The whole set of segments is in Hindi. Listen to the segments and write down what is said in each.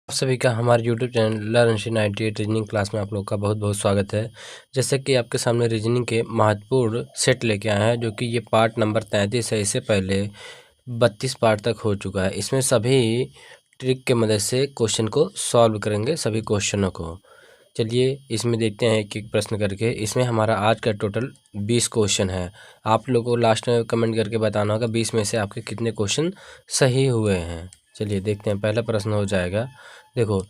आप सभी का हमारे YouTube channel learn 98 reasoning class में आप लोग का बहुत बहुत स्वागत है। जैसे कि आपके सामने रीजनिंग के महत्वपूर्ण सेट लेके आए हैं, जो कि ये पार्ट नंबर 33 है। इससे पहले 32 पार्ट तक हो चुका है। इसमें सभी ट्रिक के मदद से क्वेश्चन को सॉल्व करेंगे, सभी क्वेश्चनों को। चलिए इसमें देखते हैं एक एक प्रश्न करके। इसमें हमारा आज का टोटल 20 क्वेश्चन है। आप लोगों को लास्ट में कमेंट करके बताना होगा 20 में से आपके कितने क्वेश्चन सही हुए हैं। चलिए देखते हैं, पहला प्रश्न हो जाएगा। देखो,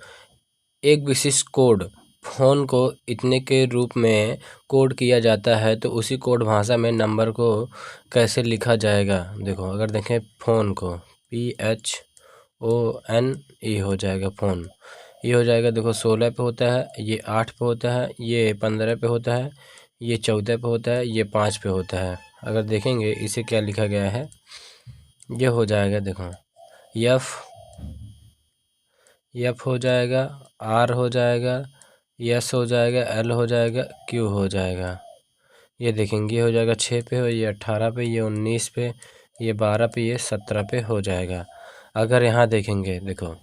एक विशिष्ट कोड फ़ोन को इतने के रूप में कोड किया जाता है, तो उसी कोड भाषा में नंबर को कैसे लिखा जाएगा। देखो, अगर देखें फ़ोन को PHONE हो जाएगा फ़ोन, ये हो जाएगा। देखो 16 पे होता है, ये 8 पे होता है, ये 15 पे होता है, ये 14 पे होता है, ये 5 पे होता है। अगर देखेंगे इसे क्या लिखा गया है, ये हो जाएगा। देखो एफ हो जाएगा, आर हो जाएगा, एस हो जाएगा, एल हो जाएगा, क्यू हो जाएगा। ये देखेंगे हो जाएगा 6 पे, हो ये 18 पे, ये 19 पे, ये 12 पे, ये 17 पे हो जाएगा। अगर यहाँ देखेंगे, देखो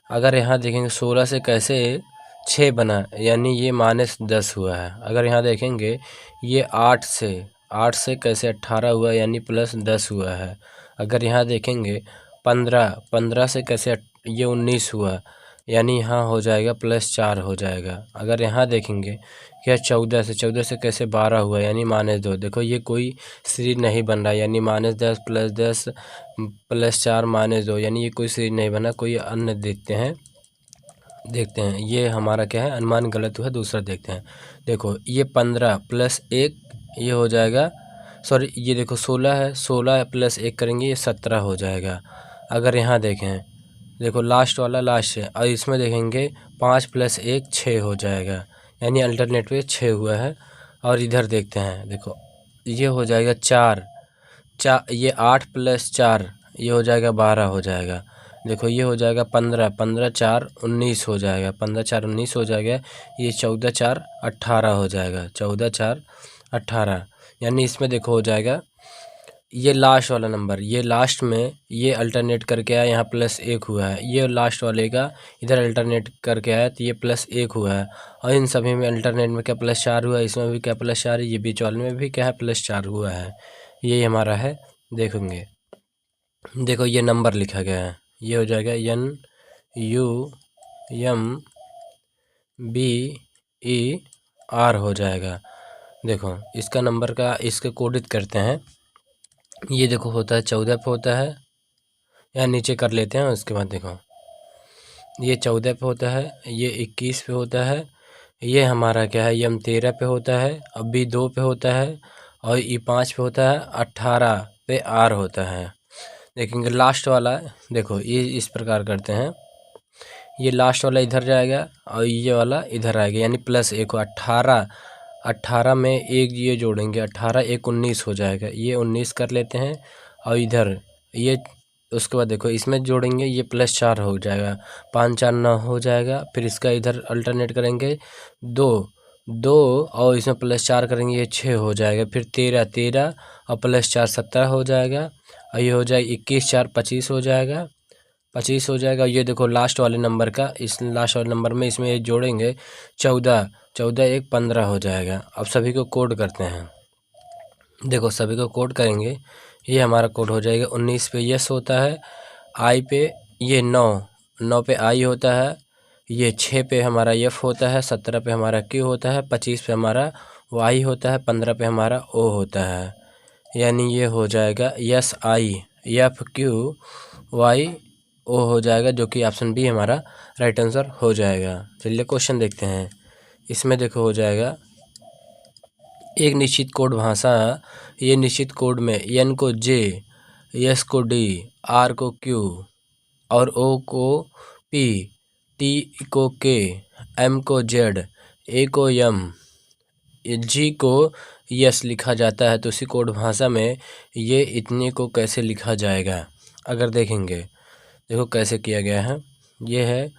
अगर यहाँ देखेंगे 16 से कैसे 6 बना, यानी ये -10 हुआ है। अगर यहाँ देखेंगे ये 8 से कैसे 18 हुआ, यानी +10 हुआ है। अगर यहाँ देखेंगे 15 से कैसे ये 19 हुआ, यानी यहाँ हो जाएगा +4 हो जाएगा। अगर यहाँ देखेंगे क्या 14 से कैसे 12 हुआ, यानी -2। देखो ये कोई सीरीज नहीं बन रहा, यानी -10 +10 +4 -2, यानी ये कोई सीरीज नहीं बना। कोई अन्य देखते हैं। ये हमारा क्या है, अनुमान गलत हुआ है। दूसरा देखते हैं। देखो ये 15 + 1 ये हो जाएगा, सॉरी ये देखो 16 है, 16 + 1 करेंगे, ये 17 हो जाएगा। अगर यहाँ देखें, देखो लास्ट वाला लास्ट है, और इसमें देखेंगे 5 + 1 6 हो जाएगा, यानी अल्टरनेट पे 6 हुआ है। और इधर देखते हैं, देखो ये हो जाएगा 4, ये 8 + 4 ये हो जाएगा 12 हो जाएगा। देखो ये हो जाएगा 15 4 19 हो जाएगा, 15 4 19 हो जाएगा। ये 14 4 18 हो जाएगा, 14 4 18, यानी इसमें देखो हो जाएगा ये लास्ट वाला नंबर, ये लास्ट में ये अल्टरनेट करके आया, यहाँ +1 हुआ है। ये लास्ट वाले का इधर अल्टरनेट करके आया, तो ये +1 हुआ है। और इन सभी में अल्टरनेट में क्या +4 हुआ है, इसमें भी क्या +4 है, ये बीच वाले में भी क्या है +4 हुआ है। यही हमारा है। देखेंगे, देखो ये नंबर लिखा गया है, ये हो जाएगा NUMBER हो जाएगा। देखो इसका नंबर का इसके कोडित करते हैं। ये देखो होता है 14 पे होता है, या नीचे कर लेते हैं। उसके बाद देखो ये 14 पे होता है, ये 21 पे होता है, ये हमारा क्या है यम 13 पे होता है, अब भी 2 पे होता है, और ये 5 पे होता है, 18 पे आर होता है। देखेंगे लास्ट वाला, देखो ये इस प्रकार करते हैं। ये लास्ट वाला इधर जाएगा, और ये वाला इधर आएगा, यानी +1 को 18 में एक ये जोड़ेंगे, 18 1 19 हो जाएगा। ये 19 कर लेते हैं, और इधर ये उसके बाद देखो इसमें जोड़ेंगे, ये +4 हो जाएगा, 5 4 9 हो जाएगा। फिर इसका इधर अल्टरनेट करेंगे 2 और इसमें +4 करेंगे, ये 6 हो जाएगा। फिर 13 और +4 17 हो जाएगा, और ये हो जाएगा 21 4 25 हो जाएगा, 25 हो जाएगा। ये देखो लास्ट वाले नंबर का, इस लास्ट वाले नंबर में इसमें ये जोड़ेंगे 14 1 15 हो जाएगा। अब सभी को कोड करते हैं। देखो सभी को कोड करेंगे, ये हमारा कोड हो जाएगा। 19 पे यस होता है, आई पे ये 9 पे आई होता है, ये 6 पे हमारा एफ होता है, 17 पे हमारा क्यू होता है, 25 पे हमारा वाई होता है, 15 पे हमारा ओ होता है। यानी ये हो जाएगा S I F Q Y O हो जाएगा, जो कि ऑप्शन बी हमारा राइट आंसर हो जाएगा। चलिए क्वेश्चन देखते हैं। इसमें देखो हो जाएगा एक निश्चित कोड भाषा, ये निश्चित कोड में एन को जे, एस को डी, आर को क्यू और ओ को पी, टी को के, एम को जेड, ए को एम, जी को यस लिखा जाता है, तो उसी कोड भाषा में ये इतने को कैसे लिखा जाएगा। अगर देखेंगे, देखो कैसे किया गया है। ये है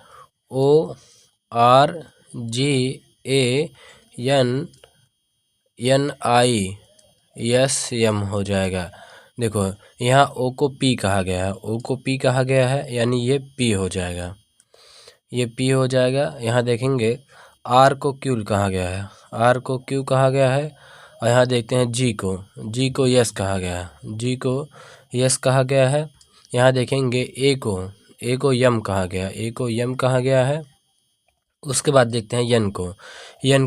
ORGANNISM हो जाएगा। देखो यहाँ ओ को पी कहा गया है, ओ को पी कहा गया है, यानी ये पी हो जाएगा। ये P हो जाएगा। यहाँ देखेंगे R को Q कहा गया है, R को Q कहा गया है। और यहाँ देखते हैं G को S कहा गया है, G को S कहा गया है। यहाँ देखेंगे A को M कहा गया, A को M कहा गया है। उसके बाद देखते हैं N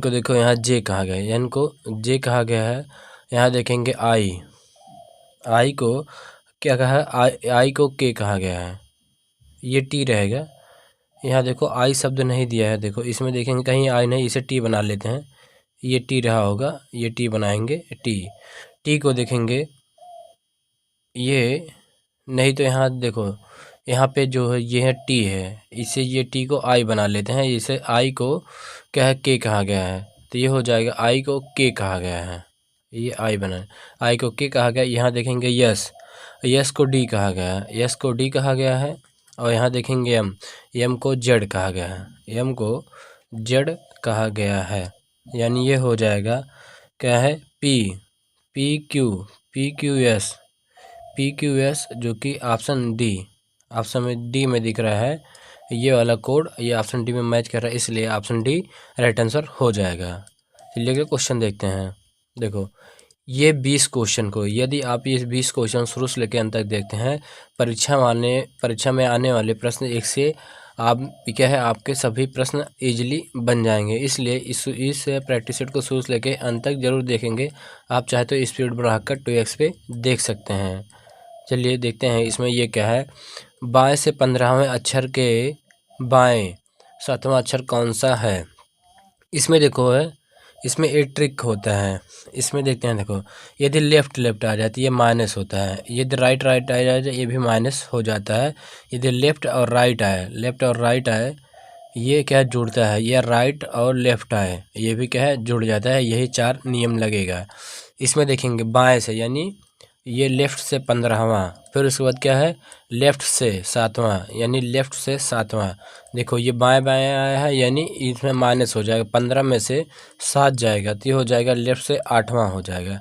को देखो यहाँ J कहा गया है, N को J कहा गया है। यहाँ देखेंगे I को क्या कहा है, I को K कहा गया है, ये T रहेगा। यहाँ देखो आई शब्द नहीं दिया है, देखो इसमें देखेंगे कहीं आई नहीं, इसे टी बना लेते हैं, ये टी रहा होगा, ये टी बनाएंगे। टी को देखेंगे ये नहीं, तो यहाँ देखो यहाँ पे जो है ये है टी है, इसे ये टी को आई बना लेते हैं, इसे आई को क्या है के कहा गया है, तो ये हो जाएगा आई को के कहा गया है, ये आई बना, आई को के कहा गया। यहाँ देखेंगे यस को डी कहा गया है, यस को डी कहा गया है। और यहाँ देखेंगे एम को जेड कहा गया है, एम को जेड कहा गया है। यानी ये हो जाएगा क्या है पी क्यू एस, जो कि ऑप्शन डी में दिख रहा है। ये वाला कोड ये ऑप्शन डी में मैच कर रहा है, इसलिए ऑप्शन डी राइट आंसर हो जाएगा। चलिए क्वेश्चन देखते हैं। देखो ये 20 क्वेश्चन को, यदि आप ये 20 क्वेश्चन शुरू से लेकर अंत तक देखते हैं, परीक्षा में आने वाले प्रश्न एक से आप क्या है आपके सभी प्रश्न इजीली बन जाएंगे। इसलिए इस प्रैक्टिस सेट को शुरू से लेकर अंत तक जरूर देखेंगे। आप चाहे तो स्पीड बढ़ाकर 2x पे देख सकते हैं। चलिए देखते हैं इसमें ये क्या है। बाएं से 15वें अक्षर के बाएं 7वां अक्षर कौन सा है। इसमें देखो है, इसमें एक ट्रिक होता है, इसमें देखते हैं। देखो यदि लेफ्ट आ जाती है ये माइनस होता है, यदि राइट आ जाए ये भी माइनस हो जाता है। यदि लेफ्ट और राइट आए ये क्या जुड़ता है, ये राइट और लेफ्ट आए ये भी क्या है जुड़ जाता है। यही 4 नियम लगेगा। इसमें देखेंगे बाएं से, यानी ये लेफ़्ट से 15वां, फिर उसके बाद क्या है लेफ़्ट से 7वां, यानी लेफ़्ट से 7वां। देखो ये बाएं आया है, यानी इसमें माइनस हो जाएगा, 15 में से 7 जाएगा तो ये हो जाएगा लेफ़्ट से 8वां हो जाएगा।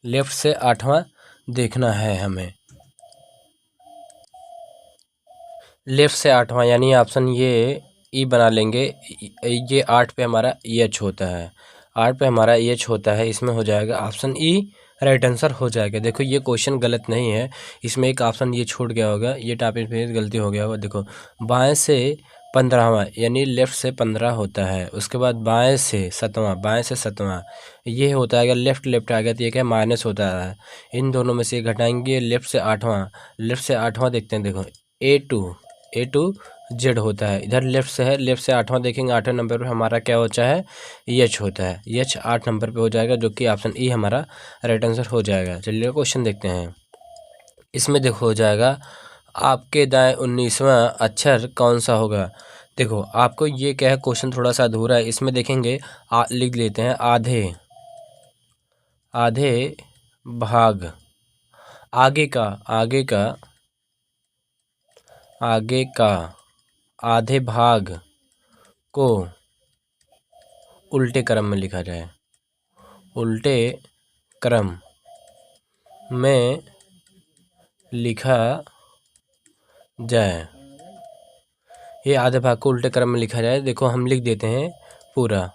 लेफ़्ट से 8वां देखना है हमें, लेफ़्ट से 8वां, यानी ऑप्शन ये ई बना लेंगे। ये 8 पे हमारा एच होता है, 8 पे हमारा एच होता है, इसमें हो जाएगा ऑप्शन ई राइट आंसर हो जाएगा। देखो ये क्वेश्चन गलत नहीं है, इसमें एक ऑप्शन ये छूट गया होगा, ये टॉपिक पे गलती हो गया होगा। देखो बाएं से 15वां, यानी लेफ़्ट से 15 होता है, उसके बाद बाएं से 7वां ये होता है। अगर लेफ़्ट आ गया तो ये क्या माइनस होता है, इन दोनों में से घटाएंगे। लेफ़्ट से 8वां देखते हैं। देखो ए टू जेड होता है, इधर लेफ़्ट से है, लेफ़्ट से 8वां देखेंगे, 8वें नंबर पर हमारा क्या होता है एच होता है, एच 8 नंबर पे हो जाएगा, जो कि ऑप्शन ई हमारा राइट आंसर हो जाएगा। चलिए क्वेश्चन देखते हैं। इसमें देखो हो जाएगा आपके दाएं 19वां अक्षर कौन सा होगा। देखो आपको ये क्या है क्वेश्चन थोड़ा सा अधूरा है, इसमें देखेंगे लिख लेते हैं आधे भाग, आगे का आधे भाग को उल्टे क्रम में लिखा जाए, उल्टे क्रम में लिखा जाए। ये आधे भाग को उल्टे क्रम में लिखा जाए। देखो हम लिख देते हैं पूरा।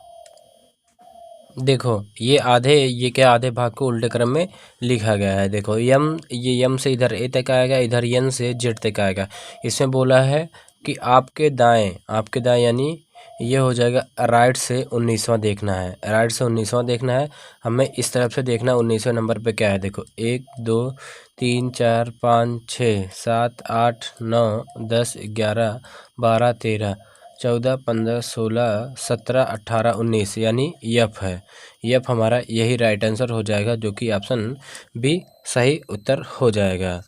देखो ये क्या आधे भाग को उल्टे क्रम में लिखा गया है। देखो यम से इधर ए तक आएगा, इधर एन से जेड तक आएगा। इसमें बोला है कि आपके दाएं यानी ये हो जाएगा राइट से 19वां देखना है, राइट से 19वां देखना है हमें। इस तरफ से देखना है 19वें नंबर पे क्या है। देखो 1 2 3 4 5 6 7 8 9 10 11 12 13 14 15 16 17 18 19, यानी यफ है। यफ हमारा यही राइट आंसर हो जाएगा, जो कि ऑप्शन बी सही उत्तर हो जाएगा।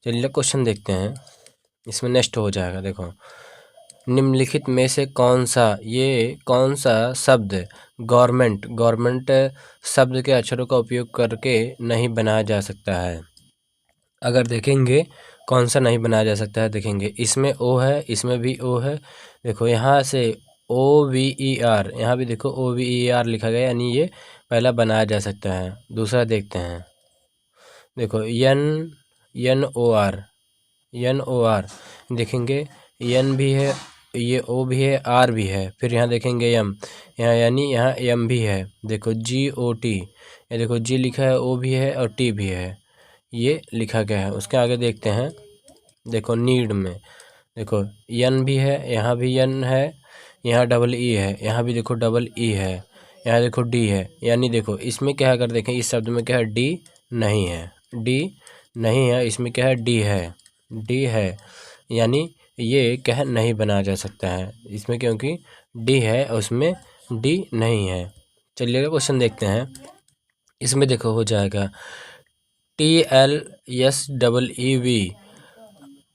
चलिए क्वेश्चन देखते हैं। इसमें नेक्स्ट हो जाएगा। देखो निम्नलिखित में से कौन सा शब्द गवर्नमेंट शब्द के अक्षरों का उपयोग करके नहीं बनाया जा सकता है। अगर देखेंगे कौन सा नहीं बनाया जा सकता है, देखेंगे इसमें ओ है, इसमें भी ओ है। देखो यहाँ से OVER, यहाँ भी देखो OVER लिखा गया, यानी ये पहला बनाया जा सकता है। दूसरा देखते हैं। देखो NOR देखेंगे, एन भी है ये ओ भी है, आर भी है, फिर यहाँ देखेंगे एम, यहाँ यानी यहाँ एम भी है। देखो जी ओ टी, ये देखो जी लिखा है, ओ भी है और टी भी है, ये लिखा गया है। उसके आगे देखते हैं, देखो नीड में देखो एन भी है, यहाँ भी एन है, यहाँ डबल ई है, यहाँ भी देखो डबल ई है, यहाँ देखो डी है। यानी देखो इसमें क्या है, अगर देखें इस शब्द में क्या है, डी नहीं है, डी नहीं है, इसमें क्या है, डी है, डी है। यानी ये क्या है, नहीं बनाया जा सकता है इसमें, क्योंकि डी है और उसमें डी नहीं है। चलिए क्वेश्चन देखते हैं। इसमें देखो हो जाएगा TLSEEV,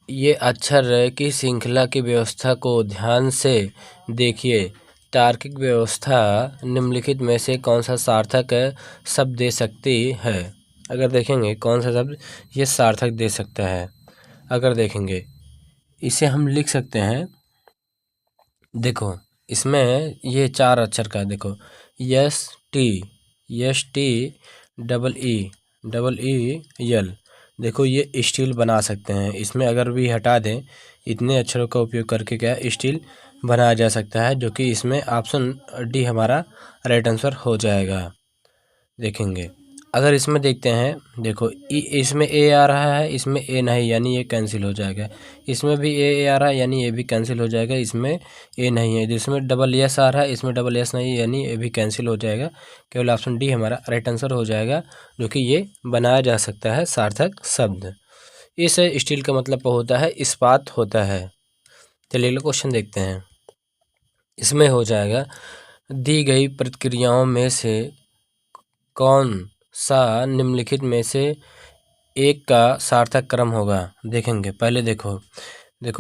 ये अक्षर की श्रृंखला की व्यवस्था को ध्यान से देखिए। तार्किक व्यवस्था निम्नलिखित में से कौन सा सार्थक शब्द दे सकती है। अगर देखेंगे कौन सा शब्द ये सार्थक दे सकता है, अगर देखेंगे इसे हम लिख सकते हैं। देखो इसमें ये 4 अक्षर का, देखो ST डबल ई यल, देखो ये स्टील बना सकते हैं। इसमें अगर भी हटा दें, इतने अक्षरों का उपयोग करके क्या स्टील बनाया जा सकता है, जो कि इसमें ऑप्शन डी हमारा राइट आंसर हो जाएगा। देखेंगे अगर इसमें देखते हैं, देखो इसमें ए आ रहा है, इसमें ए नहीं, यानी ये कैंसिल हो जाएगा। इसमें भी ए आ रहा है, यानी ये भी कैंसिल हो जाएगा। इसमें ए नहीं है, जिसमें डबल एस आ रहा है, इसमें डबल एस नहीं है, यानी ये भी कैंसिल हो जाएगा। केवल ऑप्शन डी हमारा राइट आंसर हो जाएगा, जो कि ये बनाया जा सकता है सार्थक शब्द। इस स्टील का मतलब होता है इस्पात होता है। चलिए अगला क्वेश्चन देखते हैं। इसमें हो जाएगा दी गई प्रतिक्रियाओं में से कौन सा निम्नलिखित में से एक का सार्थक क्रम होगा। देखेंगे पहले देखो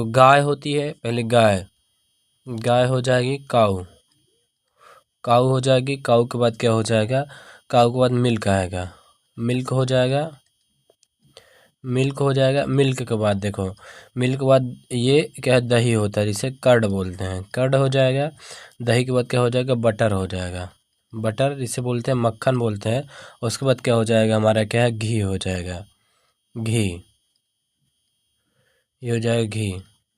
गाय होती है, पहले गाय हो जाएगी, काऊ हो जाएगी, काऊ के बाद क्या हो जाएगा, काऊ के बाद मिल्क आएगा, मिल्क हो जाएगा, मिल्क के बाद देखो, मिल्क के बाद ये क्या है, दही होता है, जिसे कर्ड बोलते हैं, कर्ड हो जाएगा। दही के बाद क्या हो जाएगा, बटर हो जाएगा, बटर जिसे बोलते हैं मक्खन बोलते हैं। उसके बाद क्या हो जाएगा हमारा, क्या है, घी हो जाएगा, घी, ये हो जाएगा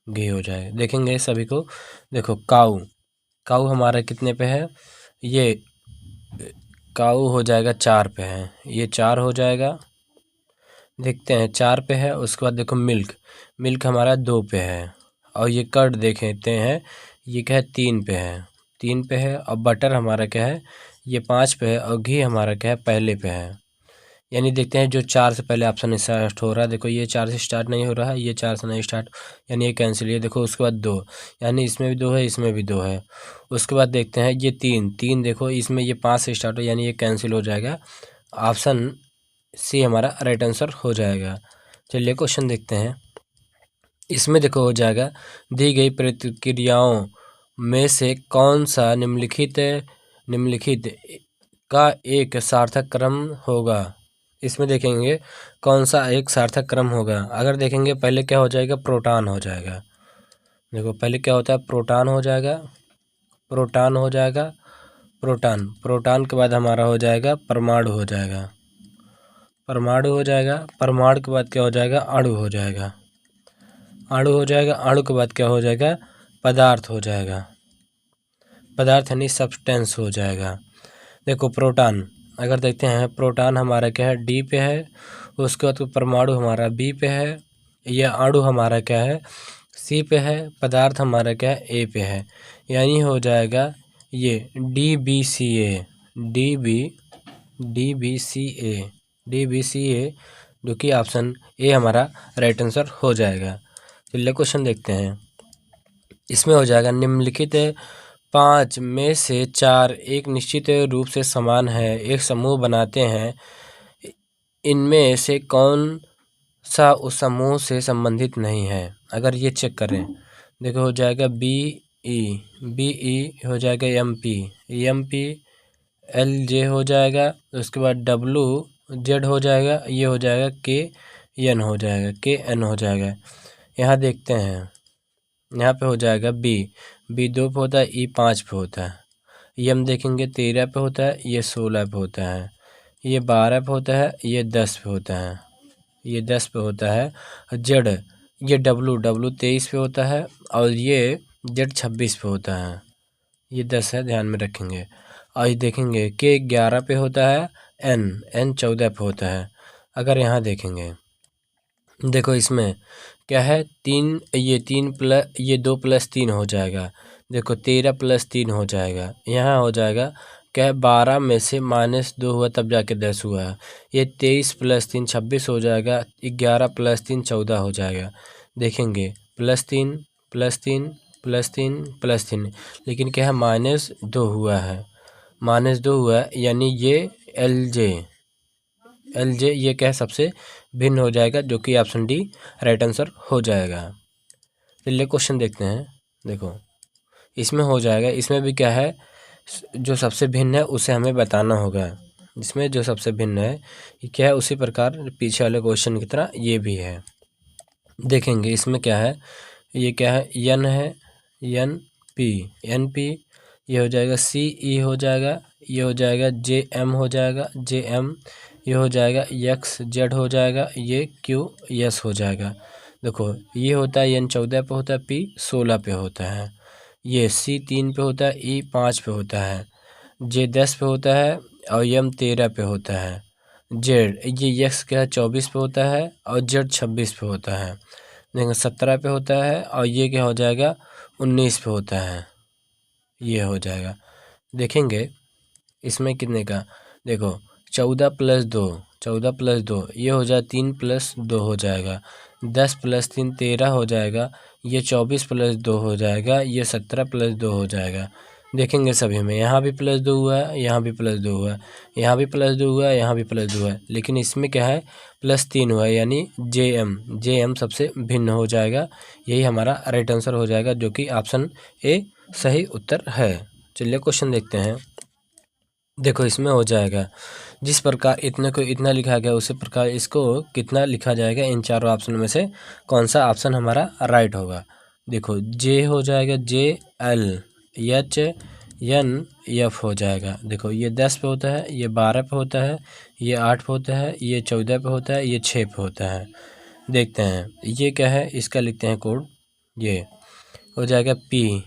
घी हो जाएगा। देखेंगे सभी को, देखो काऊ हमारा कितने पे है, ये काऊ हो जाएगा 4 पे है, ये 4 हो जाएगा। देखते हैं 4 पे है। उसके बाद देखो मिल्क हमारा 2 पे है, और ये कर्ड देखते हैं, ये क्या है, 3 पे है, 3 पे है। और बटर हमारा क्या है, ये 5 पे है, और घी हमारा क्या है, पहले पे है। यानी देखते हैं जो 4 से पहले ऑप्शन स्टार्ट हो रहा है, देखो ये 4 से स्टार्ट नहीं हो रहा है, ये 4 से नहीं स्टार्ट, यानी ये कैंसिल। ये देखो उसके बाद 2, यानी इसमें भी 2 है, इसमें भी 2 है। उसके बाद देखते हैं ये 3 देखो इसमें ये 5 से स्टार्ट हो, यानी ये कैंसिल हो जाएगा। ऑप्शन सी हमारा राइट आंसर हो जाएगा। चलिए क्वेश्चन देखते हैं। इसमें देखो हो जाएगा दी गई प्रतिक्रियाओं में से कौन सा निम्नलिखित का एक सार्थक क्रम होगा। इसमें देखेंगे कौन सा एक सार्थक क्रम होगा। अगर देखेंगे पहले क्या हो जाएगा, प्रोटॉन हो जाएगा। देखो पहले क्या होता है, प्रोटॉन हो जाएगा, प्रोटॉन के बाद हमारा हो जाएगा परमाणु हो जाएगा, परमाणु के बाद क्या हो जाएगा, अणु हो जाएगा, अणु के बाद क्या हो जाएगा, पदार्थ हो जाएगा, पदार्थ यानी सब्सटेंस हो जाएगा। देखो प्रोटॉन अगर देखते हैं, प्रोटॉन हमारा क्या है, डी पे है। उसके बाद परमाणु हमारा बी पे है, यह अणु हमारा क्या है, सी पे है। पदार्थ हमारा क्या है, ए पे है। यानी हो जाएगा ये DBCA, जो कि ऑप्शन ए हमारा राइट आंसर हो जाएगा। चलिए क्वेश्चन देखते हैं। इसमें हो जाएगा निम्नलिखित 5 में से 4 एक निश्चित रूप से समान है, एक समूह बनाते हैं। इनमें से कौन सा उस समूह से संबंधित नहीं है। अगर ये चेक करें, देखो हो जाएगा BE हो जाएगा MP LJ हो जाएगा। उसके बाद WZ हो जाएगा, ये हो जाएगा KN हो जाएगा। यहाँ देखते हैं, यहाँ पे हो जाएगा B 2 पे होता है, E 5 पे होता है, ये हम देखेंगे 13 पे होता है, ये 16 पे होता है, ये 12 पे होता है, ये 10 पे होता है, Z ये W 23 पे होता है, और ये जेड 26 पे होता है, ये 10 है, ध्यान में रखेंगे। और ये देखेंगे के 11 पे होता है, एन 14 पे होता है। अगर यहाँ देखेंगे, देखो इसमें क्या है, ये 2 + 3 हो जाएगा। देखो 13 + 3 हो जाएगा। यहाँ हो जाएगा क्या है, 12 में से -2 हुआ तब जाके 10 हुआ है। ये 23 + 3 26 हो जाएगा। 11 + 3 14 हो जाएगा। देखेंगे +3 +3 +3 +3, लेकिन क्या है, -2 हुआ है। -2 हुआ है, यानी ये एल जे ये क्या है, सबसे भिन्न हो जाएगा, जो कि ऑप्शन डी राइट आंसर हो जाएगा। चलिए क्वेश्चन देखते हैं। देखो इसमें हो जाएगा, इसमें भी क्या है, जो सबसे भिन्न है उसे हमें बताना होगा। इसमें जो सबसे भिन्न है ये क्या है, उसी प्रकार पीछे वाले क्वेश्चन की तरह ये भी है। देखेंगे इसमें क्या है, ये क्या है, एन है, एन पी, ये हो जाएगा सी ई हो जाएगा, ये हो जाएगा जे एम हो जाएगा, जे एम, ये हो जाएगा एक्स जेड हो जाएगा, ये क्यू एस हो जाएगा। देखो ये होता है एन 14 पे होता है, पी 16 पे होता है, ये सी 3 पे होता है, ई 5 पे होता है, जे 10 पे होता है और एम 13 पे होता है, जेड ये एक्स क्या है 24 पे होता है और जेड 26 पे होता है। देखो 17 पे होता है और ये क्या हो जाएगा 19 पे होता है, ये हो जाएगा। देखेंगे इसमें कितने का, देखो 14 + 2 ये हो जाए 3 + 2 हो जाएगा, 10 + 3 13 हो जाएगा, ये 24 + 2 हो जाएगा, ये 17 + 2 हो जाएगा। देखेंगे सभी में यहाँ भी +2 हुआ है, यहाँ भी +2 हुआ है, यहाँ भी +2 हुआ है, यहाँ भी +2 हुआ है, लेकिन इसमें क्या है +3 हुआ है, यानी जे एम सबसे भिन्न हो जाएगा। यही हमारा राइट आंसर हो जाएगा, जो कि ऑप्शन ए सही उत्तर है। चलिए क्वेश्चन देखते हैं। देखो इसमें हो जाएगा, जिस प्रकार इतने को इतना लिखा गया उसी प्रकार इसको कितना लिखा जाएगा, इन चारों ऑप्शन में से कौन सा ऑप्शन हमारा राइट होगा। देखो जे हो जाएगा, J L H N F हो जाएगा। देखो ये 10 पे होता है, ये 12 पे होता है, ये 8 पे होता है, ये 14 पे होता है, ये 6 पे होता है। देखते हैं ये क्या है, इसका लिखते हैं कोड। ये हो जाएगा पी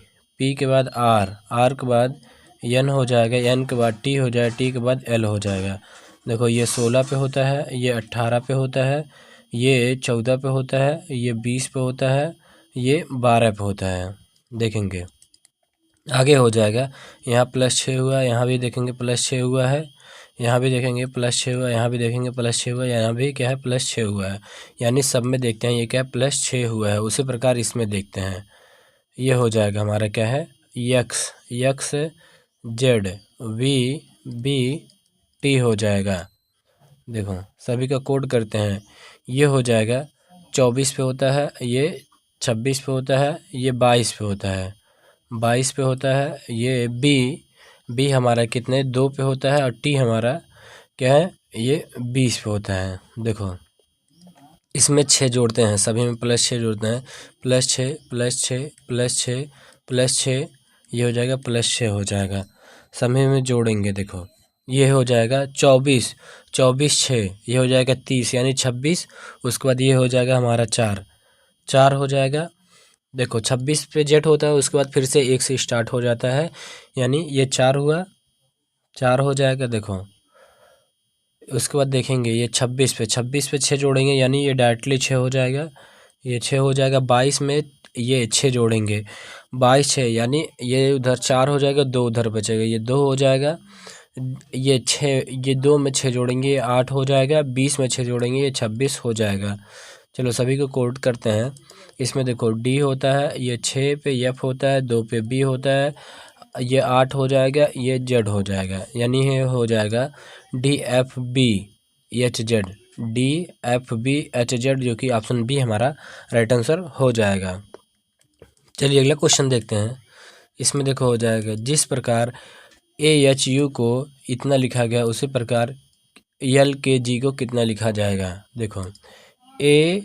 के बाद आर के बाद एन हो जाएगा, एन के बाद टी हो जाएगा, टी के बाद एल हो जाएगा। देखो ये 16 पे होता है, ये 18 पे होता है, ये 14 पे होता है, ये 20 पे होता है, ये 12 पे होता है। देखेंगे आगे हो जाएगा, यहाँ +6 हुआ, यहाँ भी देखेंगे +6 हुआ है, यहाँ भी देखेंगे +6 हुआ, यहाँ भी देखेंगे +6 हुआ, यहाँ भी क्या है +6 हुआ है, यानी सब में देखते हैं ये क्या है +6 हुआ है। उसी प्रकार इसमें देखते हैं, ये हो जाएगा हमारा क्या है X Z V B T हो जाएगा। देखो सभी का कोड करते हैं, ये हो जाएगा 24 पे होता है, ये 26 पे होता है, ये 22 पे होता है, 22 पे होता है, ये बी हमारा कितने 2 पे होता है और टी हमारा क्या है ये 20 पे होता है। देखो इसमें 6 जोड़ते हैं, सभी में +6 जोड़ते हैं, +6 +6 +6 +6, ये हो जाएगा +6 हो जाएगा। सभी में जोड़ेंगे, देखो ये हो जाएगा 24 6, ये हो जाएगा 30 यानी 26। उसके बाद ये हो जाएगा हमारा 4 हो जाएगा। देखो 26 पे जेट होता है, उसके बाद फिर से 1 से स्टार्ट हो जाता है, यानी ये 4 हुआ, 4 हो जाएगा। देखो उसके बाद देखेंगे ये 26 पे 6 जोड़ेंगे, यानी ये डायरेक्टली 6 हो जाएगा, ये 6 हो जाएगा। 22 में ये 6 जोड़ेंगे, 22 6 यानी ये उधर 4 हो जाएगा, 2 उधर बचेगा, ये 2 हो जाएगा। ये 6 ये 2 में 6 जोड़ेंगे, ये 8 हो जाएगा। 20 में 6 जोड़ेंगे, ये 26 हो जाएगा। चलो सभी को कोड करते हैं। इसमें देखो डी होता है, ये 6 पे एफ होता है, 2 पे बी होता है, ये 8 हो जाएगा, ये जेड हो जाएगा, यानी ये हो जाएगा DFB HZ, जो कि ऑप्शन बी हमारा राइट आंसर हो जाएगा। चलिए अगला क्वेश्चन देखते हैं। इसमें देखो हो जाएगा, जिस प्रकार AHU को इतना लिखा गया उसी प्रकार LKG को कितना लिखा जाएगा। देखो AHU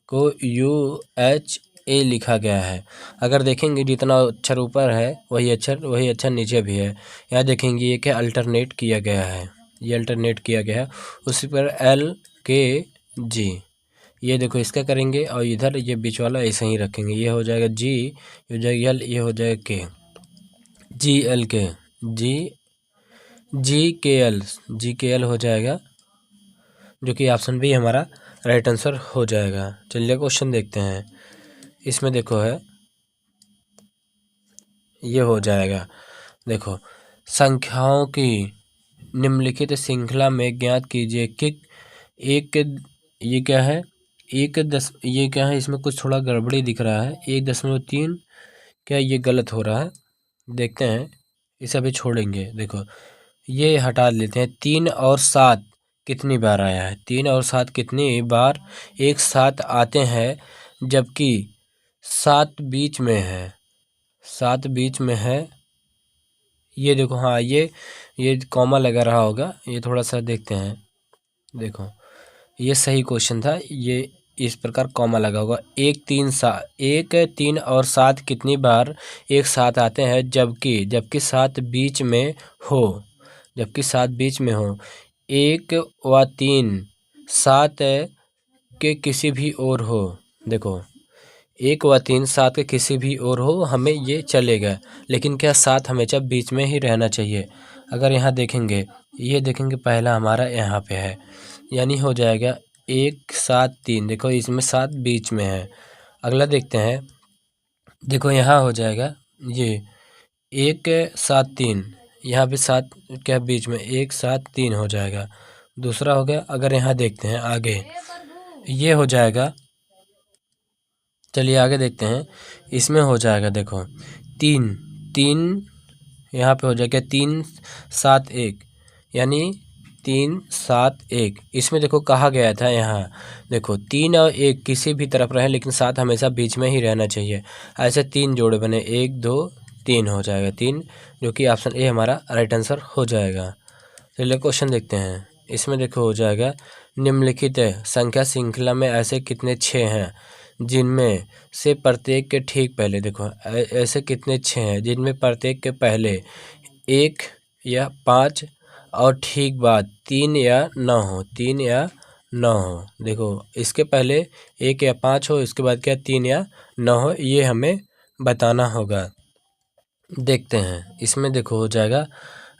को UHA लिखा गया है। अगर देखेंगे जितना अक्षर ऊपर है वही अक्षर नीचे भी है। यहाँ देखेंगे ये क्या अल्टरनेट किया गया है, ये अल्टरनेट किया गया है। उसी पर LKG ये देखो इसका करेंगे और इधर ये बीच वाला ऐसे ही रखेंगे। ये हो जाएगा जी, ये हो जाएगा एल, ये हो जाएगा के, जी एल के, जी के एल हो जाएगा, जो कि ऑप्शन बी हमारा राइट आंसर हो जाएगा। चलिए क्वेश्चन देखते हैं। इसमें देखो है, ये हो जाएगा। देखो, संख्याओं की निम्नलिखित श्रृंखला में ज्ञात कीजिए कि एक, ये क्या है, ये क्या है, इसमें कुछ थोड़ा गड़बड़ी दिख रहा है। 1.3, क्या ये गलत हो रहा है? देखते हैं, इसे अभी छोड़ेंगे। देखो ये हटा लेते हैं। 3 और 7 कितनी बार आया है? 3 और 7 कितनी बार एक साथ आते हैं, जबकि 7 बीच में है, 7 बीच में है। ये देखो, हाँ ये कॉमा लगा रहा होगा, ये थोड़ा सा देखते हैं। देखो ये सही क्वेश्चन था, ये इस प्रकार कॉमा लगा होगा। 1 3 और 7 कितनी बार एक साथ आते हैं, जबकि 7 बीच में हो, जबकि 7 बीच में हो। 1 व 3 7 के किसी भी ओर हो। देखो 1 व 3 7 के किसी भी ओर हो, हमें ये चलेगा, लेकिन क्या 7 हमेशा बीच में ही रहना चाहिए। अगर यहाँ देखेंगे, ये देखेंगे पहला हमारा यहाँ पे है, यानी हो जाएगा 1 7 3। देखो इसमें 7 बीच में है। अगला देखते हैं, देखो यहाँ हो जाएगा ये 1 7 3, यहाँ भी 7 क्या बीच में, 1 7 3 हो जाएगा। दूसरा हो गया। अगर यहाँ देखते हैं आगे, ये हो जाएगा। चलिए आगे देखते हैं, इसमें हो जाएगा। देखो 3 यहाँ पे हो जाएगा 3 7 1, यानी 3 7 1। इसमें देखो कहा गया था, यहाँ देखो 3 और 1 किसी भी तरफ रहे, लेकिन 7 हमेशा बीच में ही रहना चाहिए। ऐसे 3 जोड़े बने, 1 2 3 हो जाएगा 3, जो कि ऑप्शन ए हमारा राइट आंसर हो जाएगा। चलिए क्वेश्चन देखते हैं। इसमें देखो हो जाएगा, निम्नलिखित संख्या श्रृंखला में ऐसे कितने 6 हैं जिनमें से प्रत्येक के ठीक पहले, देखो ऐसे कितने 6 हैं जिनमें प्रत्येक के पहले 1 या 5 और ठीक बाद 3 या 9 हो, 3 या 9 हो। देखो इसके पहले 1 या 5 हो, इसके बाद क्या 3 या 9 हो, ये हमें बताना होगा। देखते हैं, इसमें देखो हो जाएगा।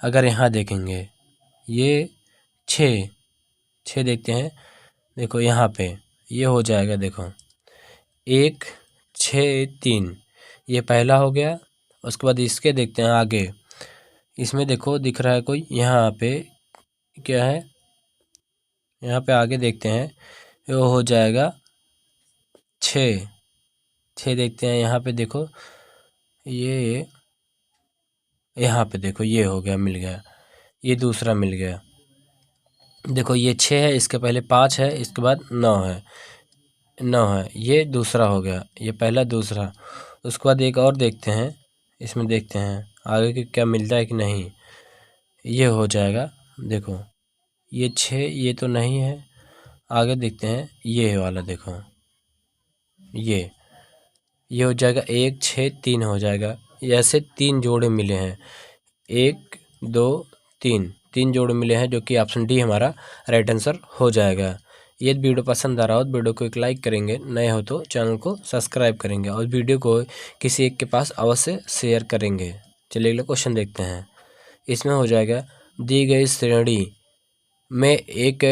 अगर यहाँ देखेंगे, ये 6 देखते हैं। देखो यहाँ पे ये हो जाएगा। देखो 1 6 3, ये पहला हो गया। उसके बाद इसके देखते हैं आगे। इसमें देखो दिख रहा है कोई, यहाँ पे क्या है, यहाँ पे आगे देखते हैं, ये हो जाएगा 6 देखते हैं। यहाँ पे देखो, ये यहाँ पे देखो ये हो गया, मिल गया, ये दूसरा मिल गया। देखो ये 6 है, इसके पहले 5 है, इसके बाद 9 है, 9 है, ये दूसरा हो गया, ये पहला दूसरा। उसके बाद एक और देखते हैं, इसमें देखते हैं आगे कि क्या मिलता है कि नहीं। ये हो जाएगा। देखो ये 6, ये तो नहीं है। आगे देखते हैं, ये वाला देखो, ये हो जाएगा 1 6 3 हो जाएगा। ऐसे 3 जोड़े मिले हैं, 1 2 3 जोड़े मिले हैं, जो कि ऑप्शन डी हमारा राइट आंसर हो जाएगा। ये वीडियो पसंद आ रहा हो तो वीडियो को एक लाइक करेंगे, नए हो तो चैनल को सब्सक्राइब करेंगे और वीडियो को किसी एक के पास अवश्य शेयर करेंगे। चलिए अगला क्वेश्चन देखते हैं। इसमें हो जाएगा, दी गई श्रेणी में एक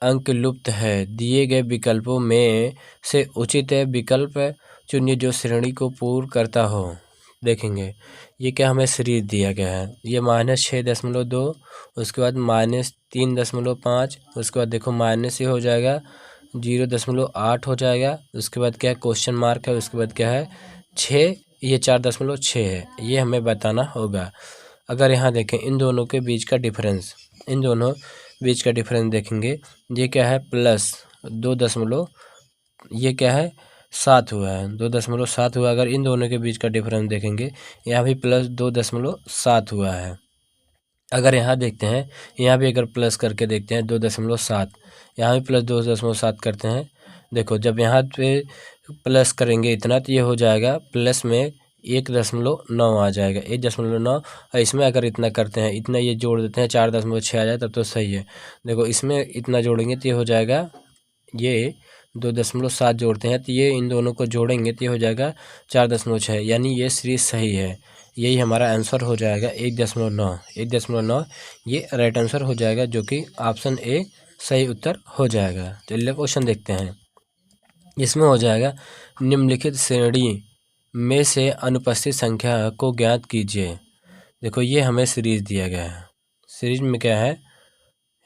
अंक लुप्त है, दिए गए विकल्पों में से उचित विकल्प चुनिए जो श्रेणी को पूर्ण करता हो। देखेंगे ये क्या हमें सीरीज दिया गया है, ये -6.2, उसके बाद -3.5, उसके बाद देखो माइनस ये हो जाएगा 0.8 हो जाएगा। उसके बाद क्या है, क्वेश्चन मार्क है, उसके बाद क्या है 6, ये 4.6 है, ये हमें बताना होगा। अगर यहाँ देखें इन दोनों के बीच का डिफरेंस, इन दोनों बीच का डिफरेंस देखेंगे, ये क्या है +2, ये क्या है 7 हुआ है, 2.7 हुआ। अगर इन दोनों के बीच का डिफरेंस देखेंगे, यहाँ भी +2.7 हुआ है। अगर यहाँ देखते हैं, यहाँ भी अगर प्लस करके देखते हैं 2.7, यहाँ भी +2.7 करते हैं। देखो जब यहाँ पे प्लस करेंगे इतना, तो ये हो जाएगा प्लस में 1.9 आ जाएगा, 1.9। और इसमें अगर इतना करते हैं, इतना ये जोड़ देते हैं 4.6 आ जाए, तब तो सही है। देखो इसमें इतना जोड़ेंगे तो ये हो जाएगा, ये 2.7 जोड़ते हैं तो ये इन दोनों को जोड़ेंगे तो ये हो जाएगा 4.6, यानी ये सीरीज सही है। यही हमारा आंसर हो जाएगा 1.9 ये राइट आंसर हो जाएगा, जो कि ऑप्शन ए सही उत्तर हो जाएगा। चलिए क्वेश्चन देखते हैं। इसमें हो जाएगा निम्नलिखित श्रेणी में से अनुपस्थित संख्या को ज्ञात कीजिए। देखो ये हमें सीरीज दिया गया है। सीरीज में क्या है,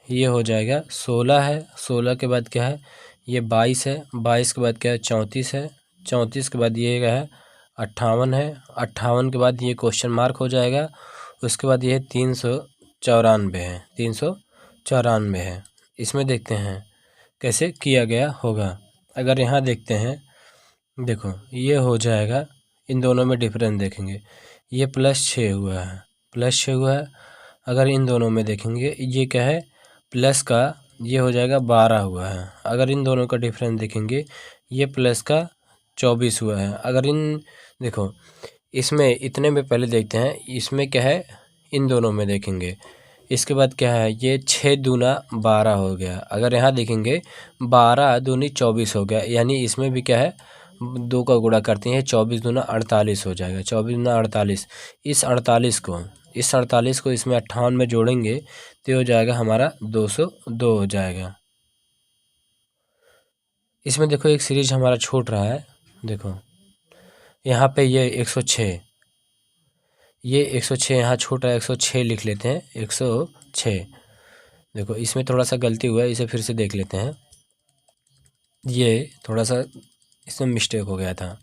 ये हो जाएगा 16 है, 16 के बाद क्या है, ये 22 है, 22 के बाद क्या है 34 है, 34 के बाद ये क्या है 58 है, 58 के बाद ये क्वेश्चन मार्क हो जाएगा। उसके बाद ये 394 है, 394 है। इसमें देखते हैं कैसे किया गया होगा। अगर यहाँ देखते हैं, देखो ये हो जाएगा, इन दोनों में डिफरेंस देखेंगे, ये +6 हुआ है, +6 हुआ है। अगर इन दोनों में देखेंगे, ये क्या है प्लस का, ये हो जाएगा 12 हुआ है। अगर इन दोनों का डिफरेंस देखेंगे, ये प्लस का 24 हुआ है। अगर इन देखो इसमें इतने में पहले देखते हैं, इसमें क्या है इन दोनों में देखेंगे, इसके बाद क्या है ये 6 दूना 12 हो गया। अगर यहाँ देखेंगे 12 दूनी 24 हो गया, यानी इसमें भी क्या है 2 का गुणा करते हैं, 24 दूना 48 हो जाएगा, 24 दूना 48। इस 48 को इसमें 58 में जोड़ेंगे तो हो जाएगा हमारा 202 हो जाएगा। इसमें देखो एक सीरीज हमारा छूट रहा है। देखो यहाँ पे ये 106, ये 106 यहाँ छूट रहा है, 106 लिख लेते हैं, 106। देखो इसमें थोड़ा सा गलती हुआ है, इसे फिर से देख लेते हैं। ये थोड़ा सा इसमें मिस्टेक हो गया था,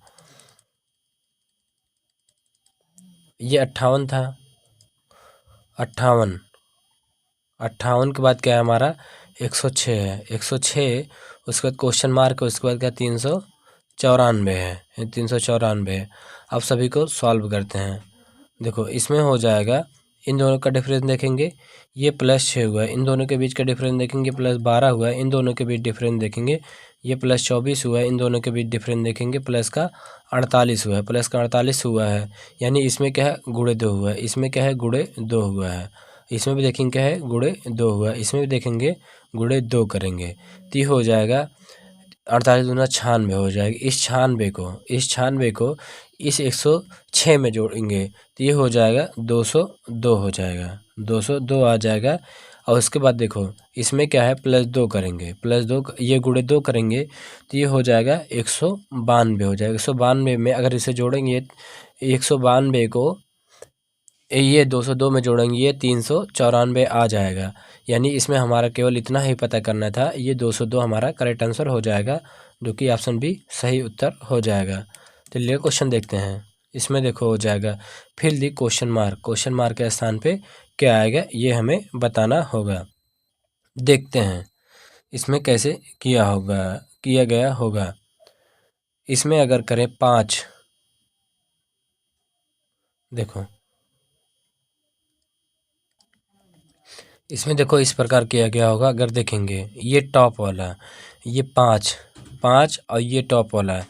ये 58 था, 58 के बाद क्या है हमारा 106 है, 106 उसके बाद क्वेश्चन मार्क, उसके बाद क्या 394 है, 394 है। अब सभी को सॉल्व करते हैं। देखो इसमें हो जाएगा, इन दोनों का डिफरेंस देखेंगे, ये +6 हुआ है, इन दोनों के बीच का डिफरेंस देखेंगे +12 हुआ है, इन दोनों के बीच डिफरेंस देखेंगे ये +24 हुआ है, इन दोनों के बीच डिफरेंस देखेंगे प्लस का 48 हुआ है, प्लस का 48 हुआ है। यानी इसमें क्या है गुणे 2 हुआ है, इसमें क्या है गुणे 2 हुआ है, इसमें भी देखेंगे क्या है गुणे 2 हुआ है, इसमें भी देखेंगे गुणे 2 करेंगे तो ये हो जाएगा 48 दूना 96 हो जाएगा। इस 96 को इस 106 में जोड़ेंगे तो ये हो जाएगा 202 हो जाएगा, 202 आ जाएगा। और उसके बाद देखो इसमें क्या है +2 करेंगे, +2 ये गुणे 2 करेंगे तो ये हो जाएगा 192 हो जाएगा। 192 में अगर इसे जोड़ेंगे 192 को ये 202 में जोड़ेंगे, ये 394 आ जाएगा। यानी इसमें हमारा केवल इतना ही पता करना था, ये 202 हमारा करेक्ट आंसर हो जाएगा, जो कि ऑप्शन बी सही उत्तर हो जाएगा। चलिए क्वेश्चन देखते हैं। इसमें देखो हो जाएगा फिल दी क्वेश्चन मार्क के स्थान पे क्या आएगा ये हमें बताना होगा। देखते हैं इसमें कैसे किया गया होगा। इसमें अगर करें 5, देखो इसमें देखो इस प्रकार किया गया होगा। अगर देखेंगे ये टॉप वाला, ये 5 और ये टॉप वाला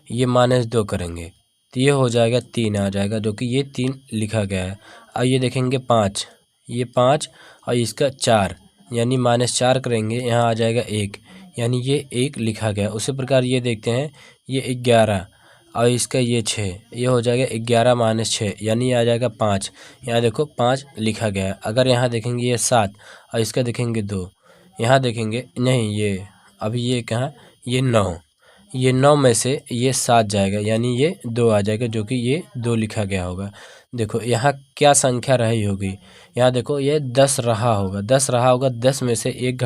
ये -2 करेंगे तो ये हो जाएगा 3 आ जाएगा, जो कि ये 3 लिखा गया है। और ये देखेंगे 5, ये 5 और इसका 4, यानी -4 करेंगे, यहाँ आ जाएगा 1, यानी ये 1 लिखा गया। उसी प्रकार ये देखते हैं ये 11 और इसका ये 6, ये हो जाएगा 11 - 6, यानी आ जाएगा 5। यहाँ देखो 5 लिखा गया है। अगर यहाँ देखेंगे ये 7 और इसका देखेंगे 2, यहाँ देखेंगे नहीं, ये अभी ये कहाँ, ये 9, ये 9 में से ये 7 जाएगा, यानी ये 2 आ जाएगा, जो कि ये 2 लिखा गया होगा। देखो यहाँ क्या संख्या रही होगी, यहाँ देखो ये 10 रहा होगा, 10 में से 1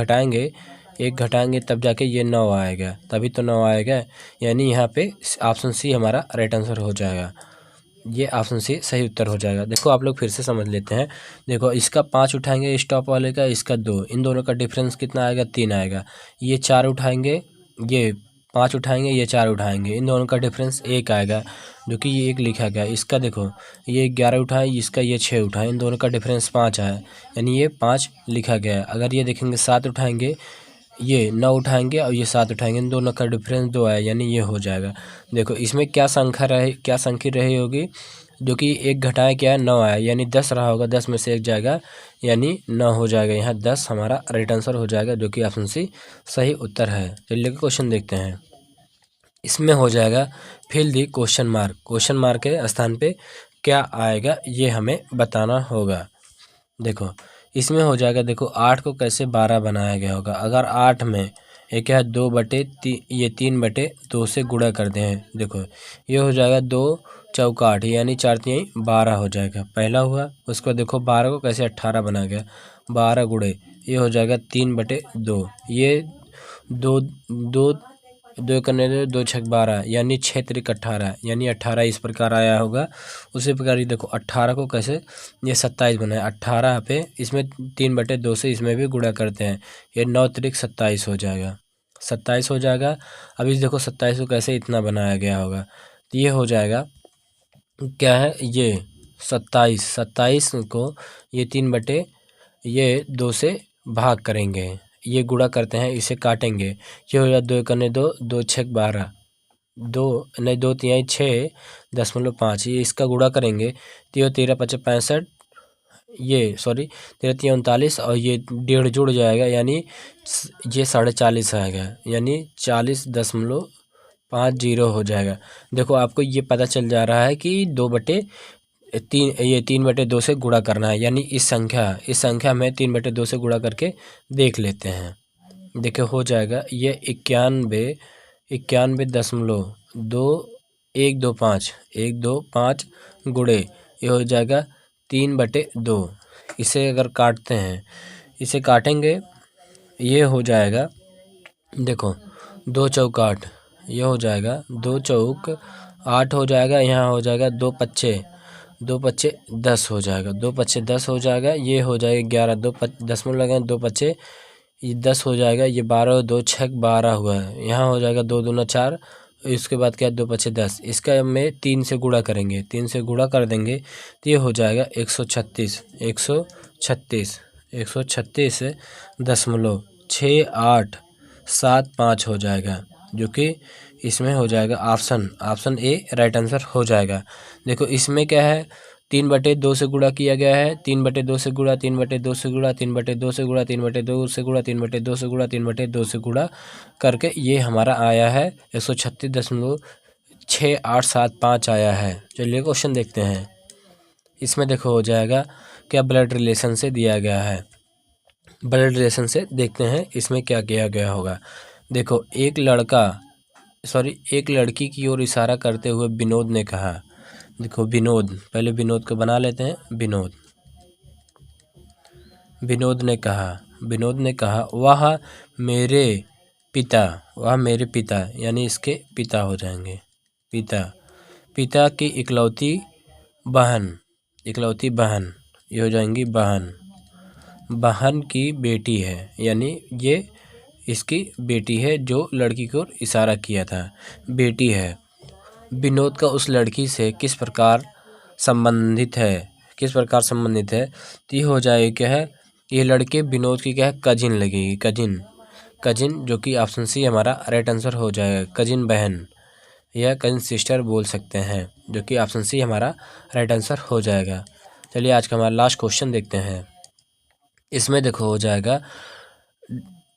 घटाएंगे तब जाके ये 9 आएगा, तभी तो 9 आएगा। यानी यहाँ पे ऑप्शन सी हमारा राइट आंसर हो जाएगा, ये ऑप्शन सी सही उत्तर हो जाएगा। देखो आप लोग फिर से समझ लेते हैं। देखो इसका 5 उठाएंगे, इस टॉप वाले का, इसका 2, इन दोनों का डिफरेंस कितना आएगा 3 आएगा। ये 4 उठाएंगे, ये 5 उठाएंगे, ये 4 उठाएंगे, इन दोनों का डिफरेंस 1 आएगा, जो कि ये 1 लिखा गया। इसका देखो ये 11 उठाए, इसका ये 6 उठाए, इन दोनों का डिफरेंस 5 आया, यानी ये 5 लिखा गया। अगर ये देखेंगे 7 उठाएंगे, ये 9 उठाएंगे और ये 7 उठाएंगे, इन दोनों का डिफरेंस 2 आया, यानी ये हो जाएगा। देखो इसमें क्या संख्या रही होगी, जो कि 1 घटाएं क्या है 9 आया, यानी 10 रहा होगा, 10 में से 1 जाएगा यानी 9 हो जाएगा। यहाँ 10 हमारा राइट आंसर हो जाएगा, जो कि ऑप्शन सी सही उत्तर है। चलिए क्वेश्चन देखते हैं। इसमें हो जाएगा fill the question mark, question mark के स्थान पे क्या आएगा ये हमें बताना होगा। देखो इसमें हो जाएगा, देखो 8 को कैसे 12 बनाया गया होगा। अगर 8 में एक क्या है 2/3, ये 3/2 से गुणा करते हैं। देखो ये हो जाएगा 2 चौका 8 यानी 4 3 12 हो जाएगा, पहला हुआ। उसको देखो 12 को कैसे 18 बना गया, 12 गुणे ये हो जाएगा 3/2, ये दो दो दो करने दो, 2 छक 12 यानी 6 त्रिक 18 यानी 18 इस प्रकार आया होगा। उसी प्रकार ये देखो 18 को कैसे ये 27 बनाया, 18 पे इसमें 3/2 से इसमें भी गुणा करते हैं, ये 9 त्रिक 27 हो जाएगा, 27 हो जाएगा। अभी देखो 27 को कैसे इतना बनाया गया होगा, तो ये हो जाएगा क्या है ये 27 को ये 3/2 से भाग करेंगे, ये गुणा करते हैं, इसे काटेंगे, ये हो जाएगा 2 करने 2, 2 छक 12, 2 नहीं 2 3 6.5, ये इसका गुणा करेंगे तो ये 13 5 65, ये सॉरी 13 3 39 और ये 1.5 जुड़ जाएगा यानी ये 40.5 आएगा, यानी 40.50 हो जाएगा। देखो आपको ये पता चल जा रहा है कि 2/3 ये 3/2 से गुणा करना है, यानी इस संख्या में 3/2 से गुणा करके देख लेते हैं। देखो हो जाएगा ये 91.2 गुणे ये हो जाएगा 3/2। इसे अगर काटते हैं, इसे काटेंगे, ये हो जाएगा देखो 2 चौक 8, ये हो जाएगा 2 चौक 8 हो जाएगा, यहाँ हो जाएगा 2 पच्चे 10 हो जाएगा, 2 पच्चे 10 हो जाएगा, ये हो जाएगा 11, 2 दशमलव लगाएं 2 पच्चे ये 10 हो जाएगा, ये 12 2 छक 12 हुआ है, यहाँ हो जाएगा 2 दूना 4, इसके बाद क्या 2 पच्चे 10, इसका में 3 से गुणा करेंगे, 3 से गुणा कर देंगे तो ये हो जाएगा 136.6875 हो जाएगा, जो कि इसमें हो जाएगा ऑप्शन ए राइट आंसर हो जाएगा। देखो इसमें क्या है 3/2 से गुणा किया गया है, 3/2 से गुणा 3/2 से गुणा 3/2 से गुणा 3/2 से गुणा 3/2 से गुणा 3/2 से गुणा करके ये हमारा आया है 136.6875 आया है। चलिए क्वेश्चन देखते हैं। इसमें देखो हो जाएगा क्या ब्लड रिलेशन से दिया गया है, ब्लड रिलेशन से देखते हैं इसमें क्या किया गया होगा। देखो एक लड़की की ओर इशारा करते हुए विनोद ने कहा, देखो विनोद, पहले विनोद को बना लेते हैं। विनोद ने कहा वह मेरे पिता यानी इसके पिता हो जाएंगे, पिता की इकलौती बहन ये हो जाएंगी बहन की बेटी है, यानी ये इसकी बेटी है जो लड़की को इशारा किया था, बेटी है। विनोद का उस लड़की से किस प्रकार संबंधित है, तो ये हो जाएगा क्या है, ये लड़के विनोद की क्या है कजिन लगेगी, कजिन जो कि ऑप्शन सी हमारा राइट आंसर हो जाएगा, कजिन बहन या कजिन सिस्टर बोल सकते हैं, जो कि ऑप्शन सी हमारा राइट आंसर हो जाएगा। चलिए आज का हमारा लास्ट क्वेश्चन देखते हैं। इसमें देखो हो जाएगा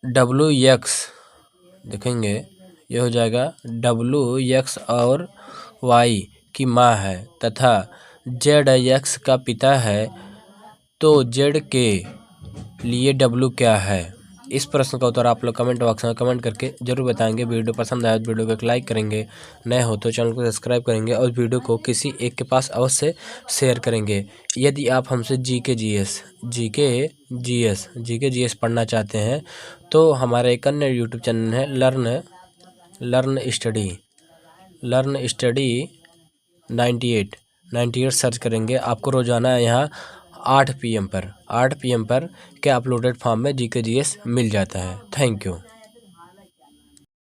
WX, देखेंगे ये हो जाएगा WX और Y की माँ है तथा ZX का पिता है, तो Z के लिए W क्या है। इस प्रश्न का उत्तर आप लोग कमेंट बॉक्स में कमेंट करके जरूर बताएंगे। वीडियो पसंद आए तो वीडियो को एक लाइक करेंगे, नए हो तो चैनल को सब्सक्राइब करेंगे और वीडियो को किसी एक के पास अवश्य शेयर करेंगे। यदि आप हमसे जीके जीएस पढ़ना चाहते हैं तो हमारा एक अन्य यूट्यूब चैनल है लर्न स्टडी 98 सर्च करेंगे, आपको रोजाना यहाँ 8 PM पर क्या अपलोडेड फॉर्म में जीके जीएस मिल जाता है। Thank you.